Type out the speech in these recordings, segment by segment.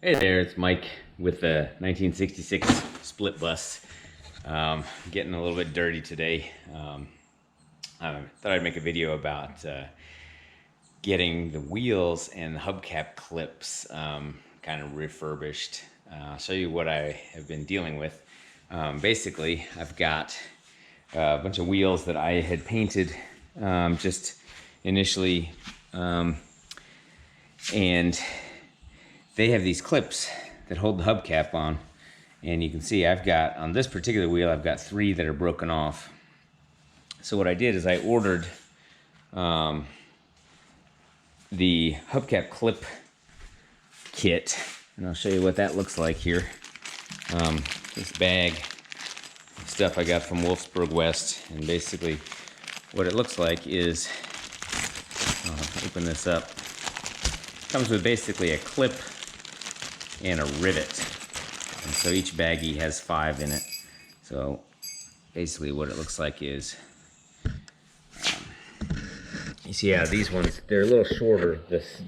Hey there, it's Mike with the 1966 split bus. Getting a little bit dirty today. I thought I'd make a video about getting the wheels and the hubcap clips kind of refurbished. I'll show you what I have been dealing with. Basically, I've got a bunch of wheels that I had painted just initially, and they have these clips that hold the hubcap on, and you can see I've got, on this particular wheel, I've got 3 that are broken off. So what I did is I ordered the hubcap clip kit, and I'll show you what that looks like here. This bag of stuff I got from Wolfsburg West, and basically what it looks like is, I'll open this up. It comes with basically a clip and a rivet, and so each baggie has 5 in it. So basically what it looks like is, you see how these ones, they're a little shorter.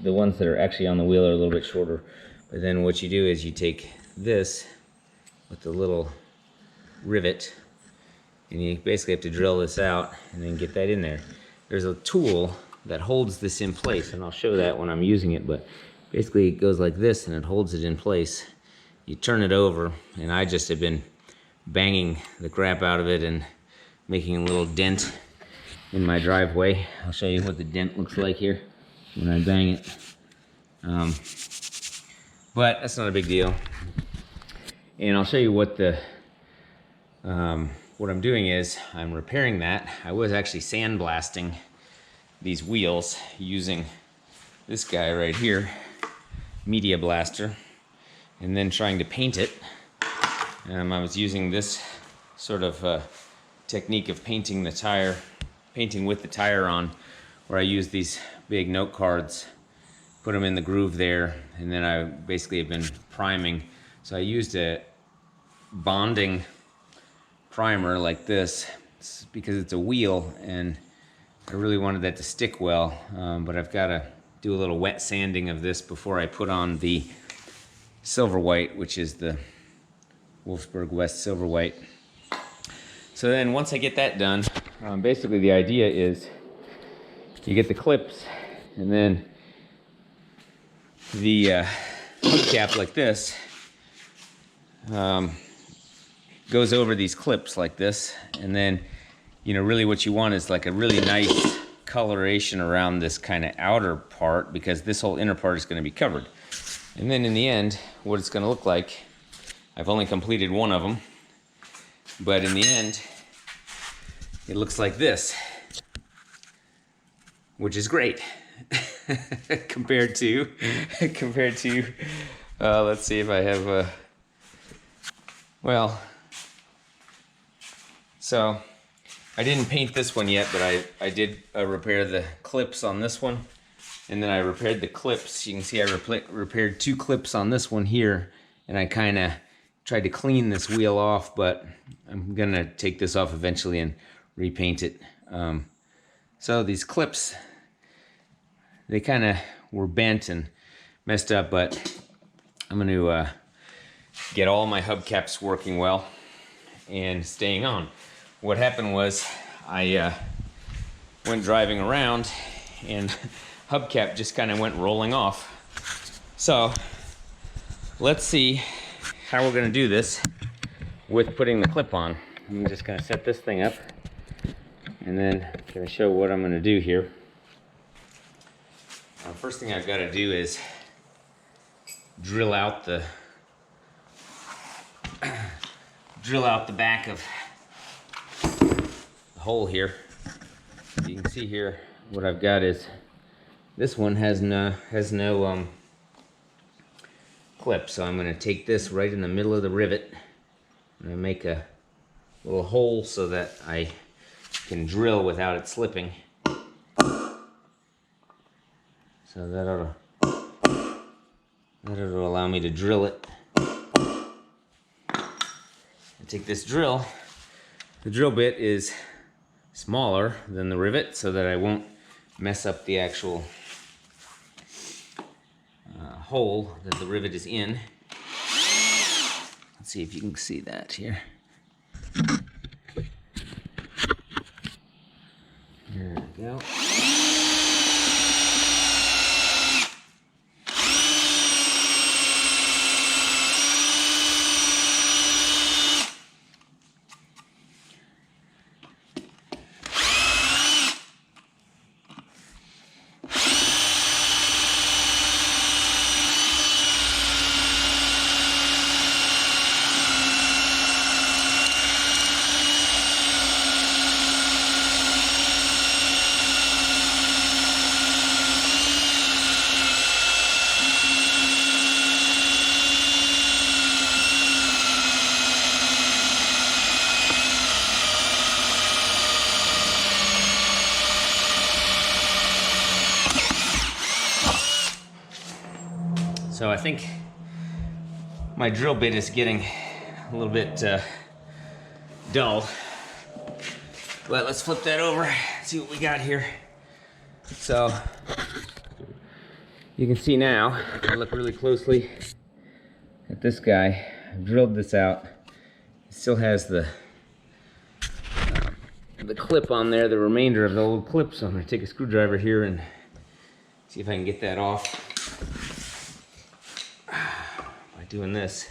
The ones that are actually on the wheel are a little bit shorter, but then what you do is you take this with the little rivet and you basically have to drill this out and then get that in there. There's a tool that holds this in place, and I'll show that when I'm using it, but basically it goes like this and it holds it in place. You turn it over, and I just have been banging the crap out of it and making a little dent in my driveway. I'll show you what the dent looks like here when I bang it. But that's not a big deal. And I'll show you what the what I'm doing is I'm repairing that. I was actually sandblasting these wheels using this guy right here, Media Blaster, and then trying to paint it. I was using this sort of technique of painting the tire, painting with the tire on, where I use these big note cards, put them in the groove there, and then I basically have been priming. So I used a bonding primer like this because it's a wheel, and I really wanted that to stick well, but I've got to do a little wet sanding of this before I put on the silver white, which is the Wolfsburg West silver white. So then once I get that done, basically the idea is you get the clips, and then the hubcap like this goes over these clips like this, and then really what you want is like a really nice coloration around this kind of outer part, because this whole inner part is going to be covered. And then in the end, what it's going to look like, I've only completed one of them, but in the end, it looks like this, which is great compared to, let's see if I have, so I didn't paint this one yet, but I did repair the clips on this one, and then I repaired the clips. You can see I repaired 2 clips on this one here, and I kind of tried to clean this wheel off, but I'm gonna take this off eventually and repaint it. So these clips, they kind of were bent and messed up, but I'm gonna get all my hubcaps working well and staying on. What happened was I went driving around and hubcap just kind of went rolling off. So let's see how we're going to do this with putting the clip on. I'm just going to set this thing up, and then I'm going to show what I'm going to do here. First thing I've got to do is drill out the back of hole here. You can see here what I've got is this one has no clip, so I'm going to take this right in the middle of the rivet. I'm going to make a little hole so that I can drill without it slipping. So that'll allow me to drill it. I take this drill. The drill bit is smaller than the rivet so that I won't mess up the actual hole that the rivet is in. Let's see if you can see that here. There we go. So I think my drill bit is getting a little bit dull. But let's flip that over, see what we got here. So you can see now, if I look really closely at this guy, I've drilled this out. It still has the clip on there, the remainder of the old clip. So I'm gonna take a screwdriver here and see if I can get that off. By doing this.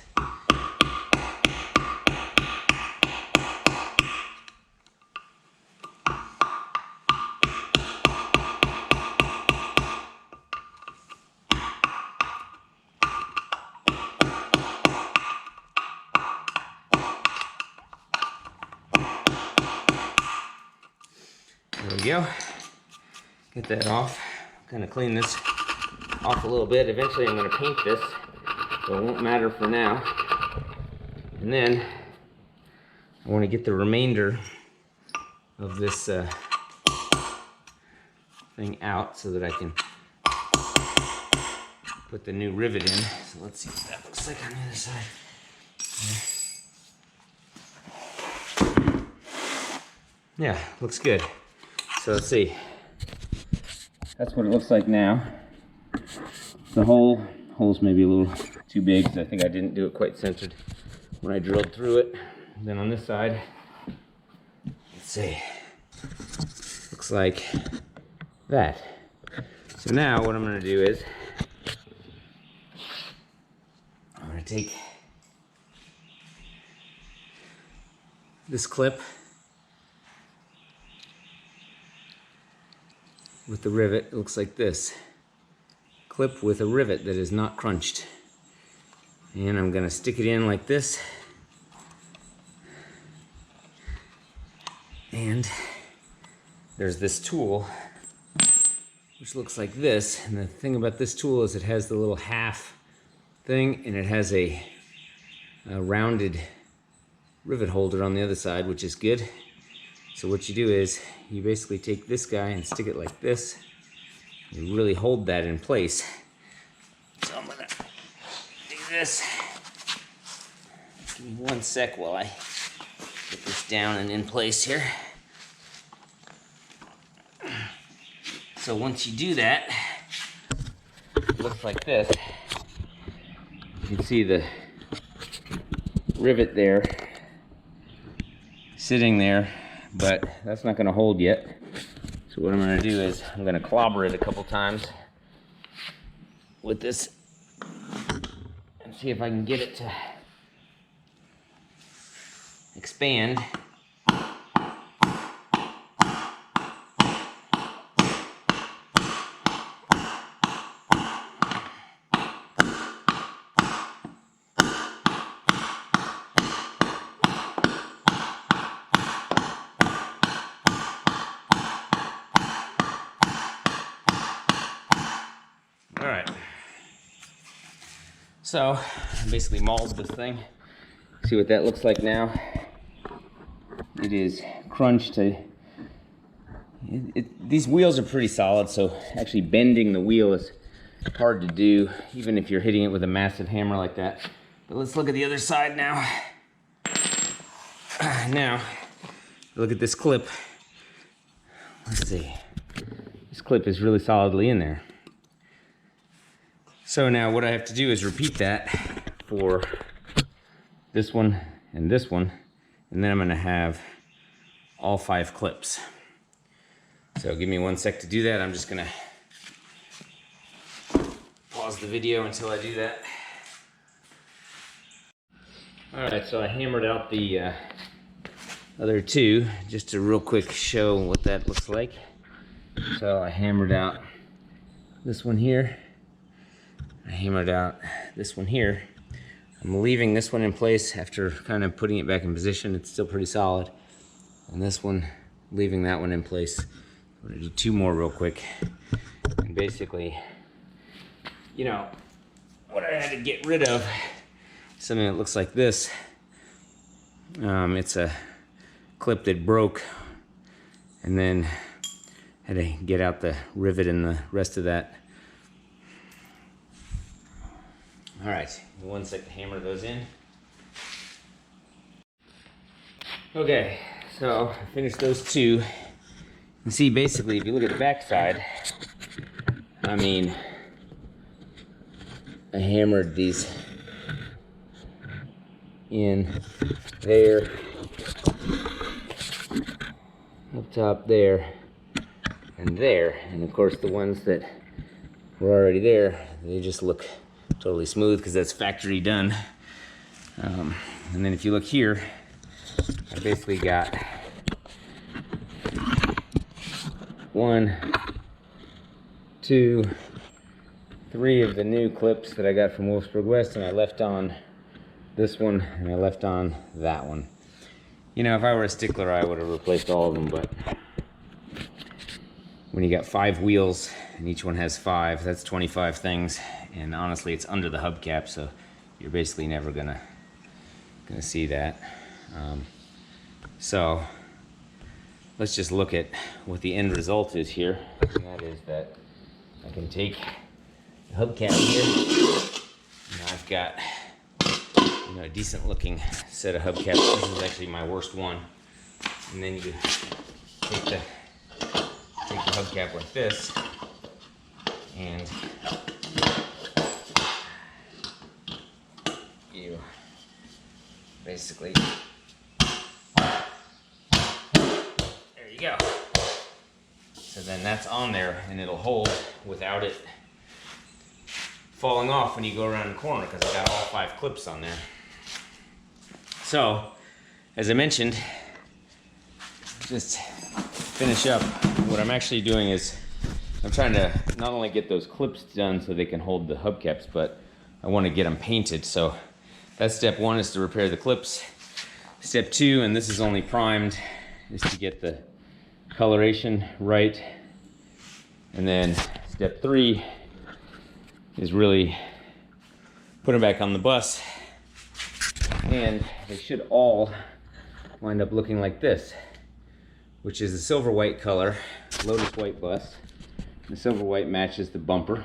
There we go. Get that off. Kind of clean this off a little bit. Eventually I'm going to paint this, so it won't matter for now. And then I want to get the remainder of this thing out so that I can put the new rivet in. So let's see what that looks like on the other side. Yeah, looks good. So let's see. That's what it looks like now. The hole's maybe a little too big because I think I didn't do it quite centered when I drilled through it. Then on this side, let's see. Looks like that. So now what I'm going to do is I'm going to take this clip with the rivet. It looks like this. Clip with a rivet that is not crunched. And I'm going to stick it in like this. And there's this tool which looks like this. And the thing about this tool is it has the little half thing, and it has a rounded rivet holder on the other side, which is good. So what you do is you basically take this guy and stick it like this. You really hold that in place. So I'm gonna do this. Give me 1 sec while I get this down and in place here. So once you do that, it looks like this. You can see the rivet there sitting there, but that's not going to hold yet. So what I'm going to do is I'm going to clobber it a couple times with this and see if I can get it to expand. Alright, so I basically mauled this thing. See what that looks like now. It is crunched. These wheels are pretty solid, so actually bending the wheel is hard to do, even if you're hitting it with a massive hammer like that. But let's look at the other side now. Now, look at this clip. Let's see. This clip is really solidly in there. So now what I have to do is repeat that for this one and this one, and then I'm gonna have all 5 clips. So give me 1 sec to do that. I'm just gonna pause the video until I do that. All right, so I hammered out the other 2 just to real quick show what that looks like. So I hammered out this one here. I hammered out this one here. I'm leaving this one in place after kind of putting it back in position. It's still pretty solid. And this one, leaving that one in place. I'm gonna do 2 more real quick. And basically, you know, what I had to get rid of, something that looks like this. It's a clip that broke, and then had to get out the rivet and the rest of that. All right, 1 sec to hammer those in. Okay, so I finished those 2. You can see basically, if you look at the back side, I mean, I hammered these in there, up top there, and there. And of course the ones that were already there, they just look totally smooth because that's factory done. And then if you look here, I basically got 1, 2, 3 of the new clips that I got from Wolfsburg West, and I left on this one and I left on that one. You know, if I were a stickler, I would have replaced all of them, but when you got 5 wheels and each one has 5, that's 25 things. And honestly, it's under the hubcap, so you're basically never gonna see that. So let's just look at what the end result is here. And that is that I can take the hubcap here. And I've got, you know, a decent looking set of hubcaps. This is actually my worst one. And then you take the hubcap like this, and you basically, there you go. So then that's on there, and it'll hold without it falling off when you go around the corner, because I got all 5 clips on there. So, as I mentioned, just finish up, what I'm actually doing is I'm trying to not only get those clips done so they can hold the hubcaps, but I want to get them painted. So that's step 1, is to repair the clips. Step 2, and this is only primed, is to get the coloration right. And then step 3 is really put them back on the bus, and they should all wind up looking like this, which is a silver white color, Lotus white bus. The silver white matches the bumper,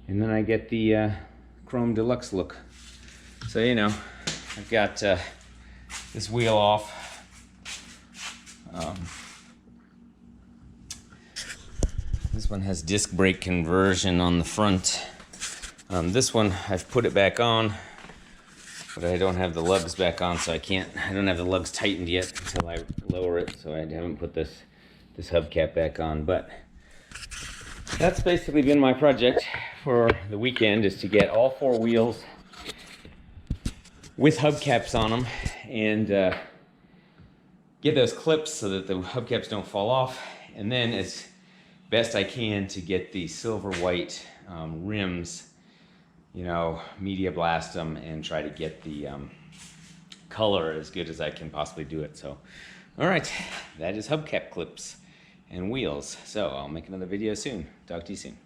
and then I get the chrome deluxe look. So, you know, I've got this wheel off. This one has disc brake conversion on the front. This one, I've put it back on, but I don't have the lugs back on, so I don't have the lugs tightened yet until I lower it, so I haven't put this hubcap back on. But that's basically been my project for the weekend, is to get all 4 wheels with hubcaps on them, and get those clips so that the hubcaps don't fall off, and then as best I can to get the silver white rims, you know, media blast them and try to get the color as good as I can possibly do it. So, all right, that is hubcap clips and wheels. So I'll make another video soon. Talk to you soon.